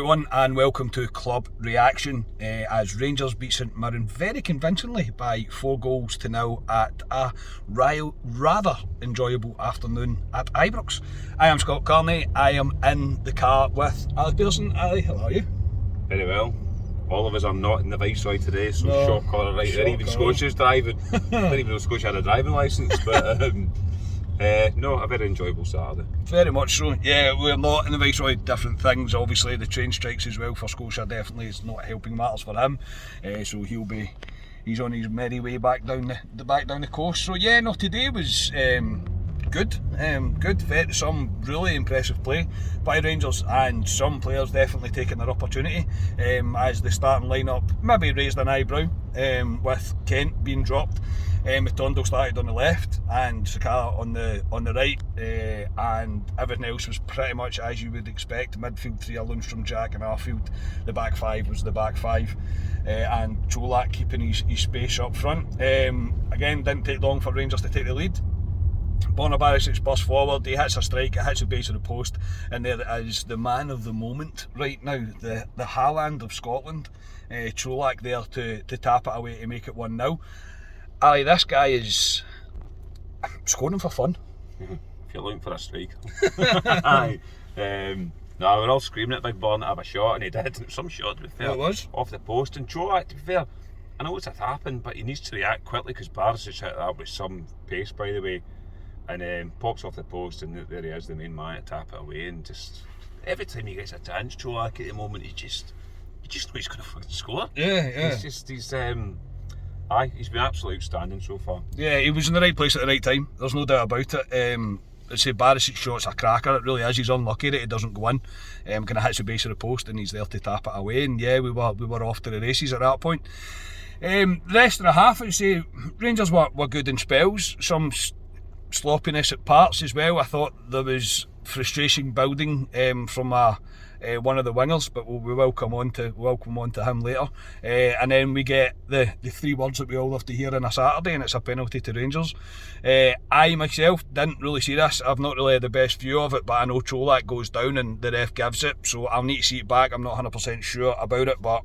everyone, and welcome to Club Reaction as Rangers beat St Mirren very convincingly by 4-0 at a rather enjoyable afternoon at Ibrox. I am Scott Carney. I am in the car with Ali Pearson. Ali, how are you? Very well. All of us are not in the Viceroy today, so No, shock horror right there. Even Scotia's driving. I didn't even know Scotia had a driving licence, but no, a very enjoyable Saturday. Very much so. Yeah, we're not in the Viceroy. Different things. Obviously, the train strikes as well for Scotia definitely is not helping matters for him. So he's on his merry way back down the coast. So yeah, no, today was good. Some really impressive play by Rangers, and some players definitely taking their opportunity as the starting lineup maybe raised an eyebrow with Kent being dropped. Matondo started on the left and Sakala on the right, and everything else was pretty much as you would expect. Midfield three, Lundstrom, Jack and Arfield. The back five was the back five, and Colak keeping his space up front. Again, didn't take long for Rangers to take the lead. Barisic bursts forward, he hits a strike, it hits the base of the post, and there is the man of the moment right now, the Haaland of Scotland, Colak there to tap it away to make it 1-0. Ali, this guy is scoring for fun. If you're looking for a striker. No, we're all screaming at Big Born to have a shot, and he did. Some shot, to be fair. It was? Off the post. And Colak, to be fair, I know it's happened, but he needs to react quickly because Barisic hit that with some pace, by the way. And pops off the post, and there he is, the main man, to tap it away. And just every time he gets a chance, Colak at the moment, he just knows he's going to fucking score. Yeah. He's been absolutely outstanding so far. Yeah, he was in the right place at the right time. There's no doubt about it. I'd say Barisic's shot's a cracker. It really is. He's unlucky that it doesn't go in. Kind of hits the base of the post, and he's there to tap it away. And yeah, we were off to the races at that point. The rest of the half, I'd say Rangers were good in spells. Some sloppiness at parts as well. I thought there was frustration building from one of the wingers, but we will come on to him later. And then we get the three words that we all have to hear on a Saturday, and it's a penalty to Rangers. I myself didn't really see this. I've not really had the best view of it, but I know Colak goes down and the ref gives it, so I'll need to see it back. I'm not 100% sure about it, but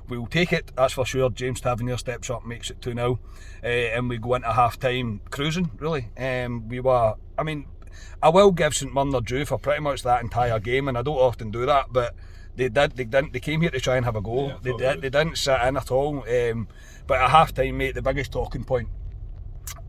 we'll take it, that's for sure. James Tavernier steps up, makes it 2-0, and we go into half-time cruising, really. I will give St Mirren their due for pretty much that entire game, and I don't often do that, but they came here to try and have a go. Yeah, they didn't sit in at all. But at half-time, mate, the biggest talking point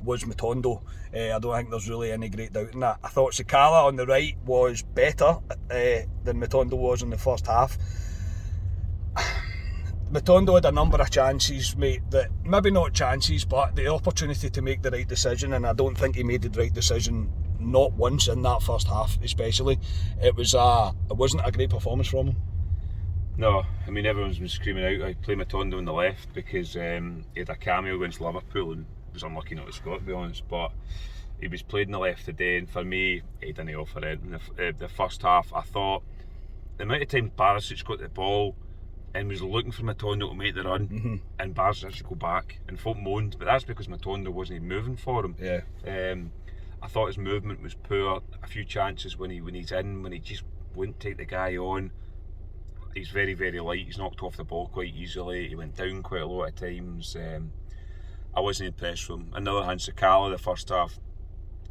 was Matondo. I don't think there's really any great doubt in that. I thought Sakala on the right was better than Matondo was in the first half. Matondo had a number of chances, mate, that maybe not chances, but the opportunity to make the right decision, and I don't think he made the right decision not once in that first half, especially. It wasn't a great performance from him. No, I mean, everyone's been screaming out, I play Matondo on the left because he had a cameo against Liverpool and was unlucky not to score, to be honest, but he was played on the left today, and for me, he didn't offer it. In the first half, I thought the amount of time Barisic got the ball and was looking for Matondo to make the run, and Barisic should go back, and folk moaned, but that's because Matondo wasn't moving for him. Yeah. I thought his movement was poor. A few chances when he's in, when he just wouldn't take the guy on. He's very, very light. He's knocked off the ball quite easily. He went down quite a lot of times. I wasn't impressed with him. On the other hand, Sakala, the first half,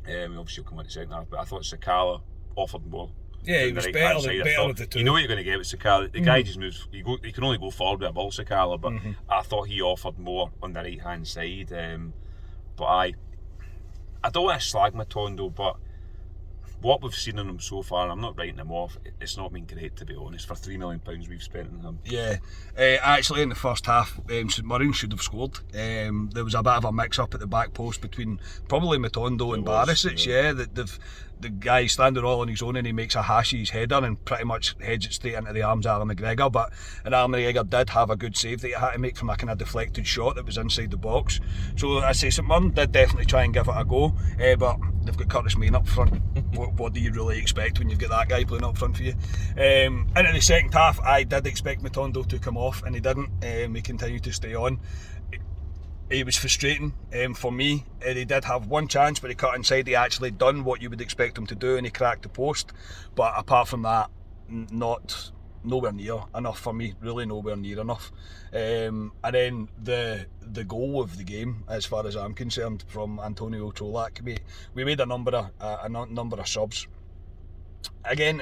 obviously he'll come on the second half, but I thought Sakala offered more. Yeah, he was better of the two. You know what you're going to get with Sakala. The guy just moves. He can only go forward with a ball, Sakala, but I thought he offered more on the right hand side. But I don't want to slag Matondo, but what we've seen on him so far, and I'm not writing him off, it's not been great, to be honest, for £3 million we've spent on him. Yeah, actually in the first half, St Mirren should have scored. There was a bit of a mix-up at the back post between probably Matondo and Barisic. Yeah, the guy standing all on his own, and he makes a hash of his header and pretty much heads it straight into the arms of Alan McGregor. But Alan McGregor did have a good save that he had to make from a kind of deflected shot that was inside the box. So I say St Mirren did definitely try and give it a go, but they've got Curtis Main up front. What do you really expect when you've got that guy playing up front for you? Into the second half, I did expect Matondo to come off, and he didn't. He continued to stay on. It was frustrating for me. He did have one chance, but he cut inside. He actually done what you would expect him to do, and he cracked the post. But apart from that, not nowhere near enough for me, really nowhere near enough. And then the goal of the game, as far as I'm concerned, from Antonio Colak, we made a number of subs. Again,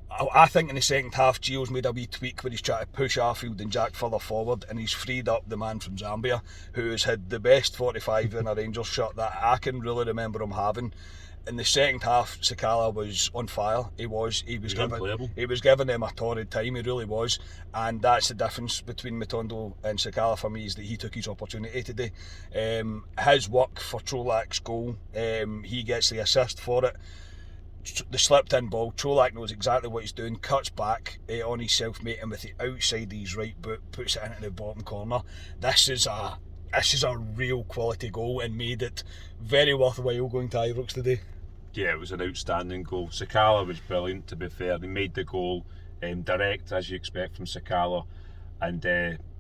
I think in the second half, Gio's made a wee tweak where he's trying to push Arfield and Jack further forward, and he's freed up the man from Zambia, who has had the best 45 in a Rangers shirt that I can really remember him having. In the second half, Sakala was on fire. He was giving them a torrid time. He really was, and that's the difference between Matondo and Sakala for me, is that he took his opportunity today. His work for Colak's goal, he gets the assist for it. The slipped in ball, Colak knows exactly what he's doing, cuts back on his self-mate, and with the outside of his right boot puts it into the bottom corner. This is a real quality goal and made it very worthwhile going to Ibrox today. Yeah, it was an outstanding goal. Sakala was brilliant, to be fair. He made the goal direct, as you expect from Sakala, and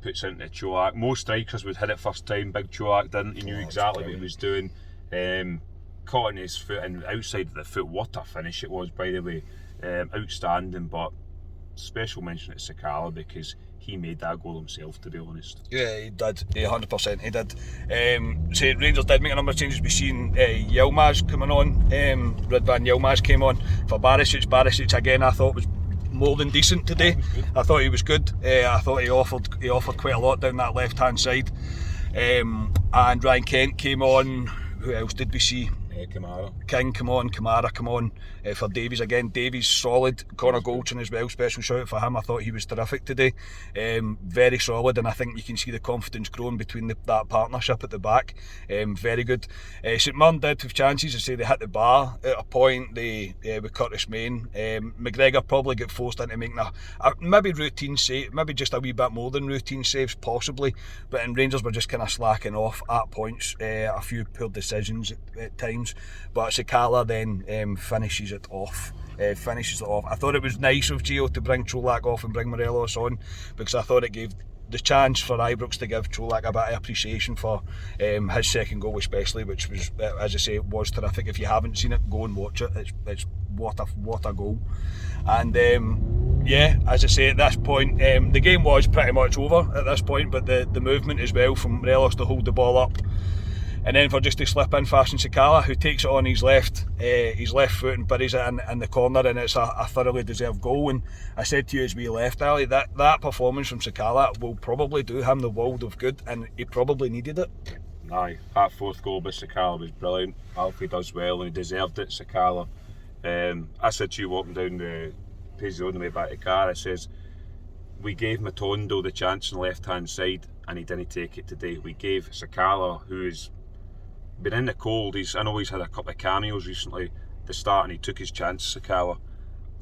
puts it into Colak. Most strikers would hit it first time. Big Colak didn't. He knew exactly what he was doing. Caught in his foot and outside of the foot. What a finish it was, by the way. Outstanding, but special mention to Sakala because he made that goal himself, to be honest. Yeah, he did. 100% he did. Rangers did make a number of changes. We've seen Yilmaz coming on. Ridvan Yilmaz came on for Barisic. Barisic again, I thought was more than decent today. I thought he was good. I thought he offered quite a lot down that left hand side. And Ryan Kent came on. Who else did we see? Kamara. King come on, Kamara come on for Davies again. Davies solid. Connor Goldson as well, special shout out for him. I thought he was terrific today. Very solid, and I think you can see the confidence growing between that partnership at the back. Very good. St Mirren did have chances. I say they hit the bar at a point. With Curtis Main. McGregor probably got forced into making a maybe routine save, maybe just a wee bit more than routine saves possibly. But in Rangers were just kind of slacking off at points. A few poor decisions at times. But Sakala then finishes it off. I thought it was nice of Gio to bring Colak off and bring Morelos on, because I thought it gave the chance for Ibrox to give Colak a bit of appreciation for his second goal especially, which was, as I say, it was terrific. If you haven't seen it, go and watch it. It's what a goal. And as I say, at this point, the game was pretty much over at this point, but the movement as well from Morelos to hold the ball up, and then for just to slip in fast, and Sakala, who takes it on his left foot and buries it in the corner, and it's a thoroughly deserved goal. And I said to you as we left, Ali, that performance from Sakala will probably do him the world of good, and he probably needed it. Aye, that fourth goal by Sakala was brilliant. Alfie does well, and he deserved it, Sakala. I said to you walking down the page on the way back to the car, I says, we gave Matondo the chance on the left hand side and he didn't take it today. We gave Sakala, who's been in the cold, I know he's had a couple of cameos recently, the start, and he took his chance, Sakala.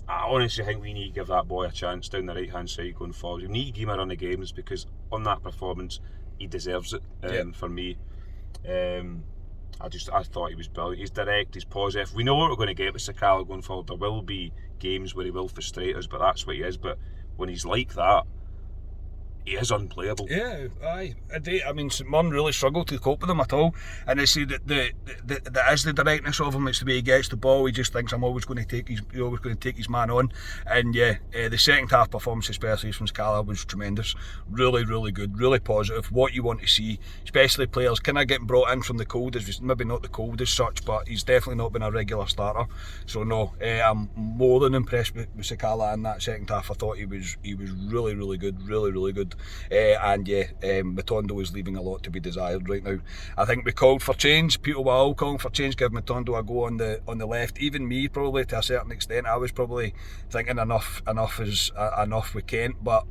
I honestly think we need to give that boy a chance down the right hand side going forward. We need to give him a run of games, because on that performance he deserves it. For me, I thought he was brilliant. He's direct, he's positive. We know what we're going to get with Sakala going forward. There will be games where he will frustrate us, but that's what he is. But when he's like that, he is unplayable. Yeah, aye. I mean, St Mirren really struggled to cope with him at all. And I see that that is the directness of him. It's the way he gets the ball. He just thinks I'm always going to take his man on. And the second half performance, especially from Sakala, was tremendous. Really, really good. Really positive. What you want to see, especially players kind of getting brought in from the cold. Maybe not the cold as such, but he's definitely not been a regular starter. So no, I'm more than impressed with Sakala in that second half. I thought he was really, really good. Really, really good. Matondo is leaving a lot to be desired right now. I think we called for change. People were all calling for change. Give Matondo a go on the left. Even me, probably to a certain extent. I was probably thinking enough is enough with Kent, but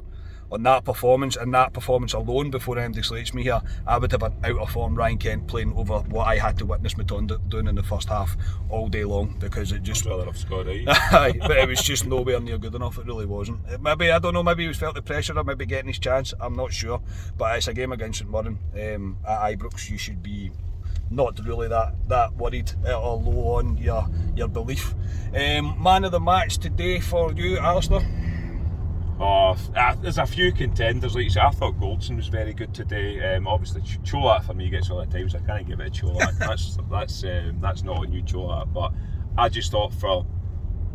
on that performance and that performance alone, before anybody slates me here, I would have an out of form Ryan Kent playing over what I had to witness Matondo doing in the first half all day long, because it just but it was just nowhere near good enough. It really wasn't. Maybe, I don't know, maybe he felt the pressure of maybe getting his chance. I'm not sure, but it's a game against St Mirren at Ibrox. You should be not really that worried or low on your belief. Man of the match today for you, Alistair? There's a few contenders, like you say. I thought Goldson was very good today. Obviously Colak for me gets all the time, so I can't give it to Colak. That's not a new Colak, but I just thought for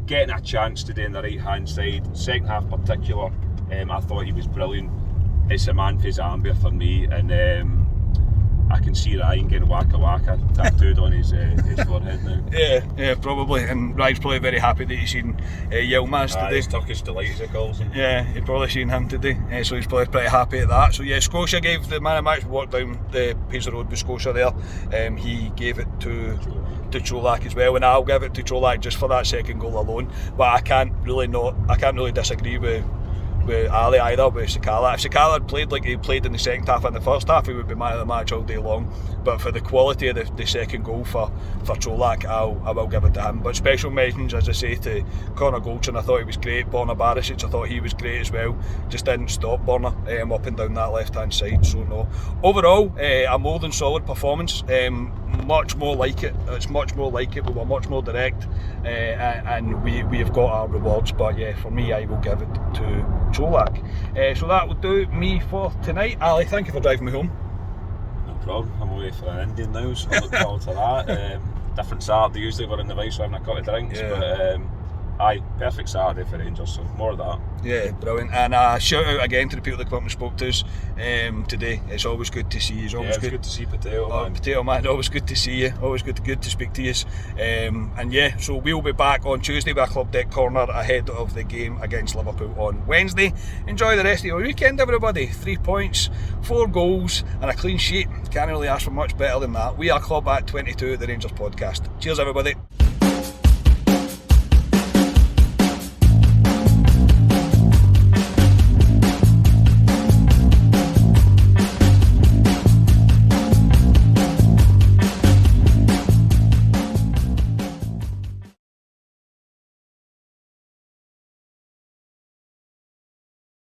getting a chance today on the right hand side, second half particular, I thought he was brilliant. It's a man for Zambia for me, and I can see Ryan getting Waka Waka tattooed on his forehead now. Yeah, probably. And Ryan's probably very happy that he's seen Yilmaz today. It's Turkish delight, as he calls him. Yeah, he'd probably seen him today, so he's probably pretty happy at that. So yeah, Scotia gave the man of match. We walked down the Paisley Road with Scotia there. He gave it to Colak as well, and I'll give it to Colak just for that second goal alone. But I can't really disagree with Ali either, with Sakala. If Sakala had played like he played in the second half and the first half, he would be man of the match all day long. But for the quality of the second goal for Colak, I will give it to him. But special mentions, as I say, to Connor Goldson. I thought he was great. Borna Barisic, I thought he was great as well. Just didn't stop Borna up and down that left hand side. So no, overall a more than solid performance. Much more like it. It's much more like it. We were much more direct, and we have got our rewards. But yeah, for me, I will give it to Colak. So that will do me for tonight. Ali, thank you for driving me home. No problem. I'm away for an Indian now, so I look forward to that. Different Saturday. Usually we're in the Vice having a couple of drinks, but aye, perfect Saturday for Rangers. So more of that. Yeah, brilliant. And shout out again to the people that come up and spoke to us today. It's always good to see you. It's good to see Potato Man. Potato Man, always good to see you. Always good to speak to you. And yeah, so we'll be back on Tuesday with a Club Deck Corner ahead of the game against Liverpool on Wednesday. Enjoy the rest of your weekend, everybody. 3 points, 4 goals and a clean sheet. Can't really ask for much better than that. We are Club at 22 at the Rangers podcast. Cheers, everybody.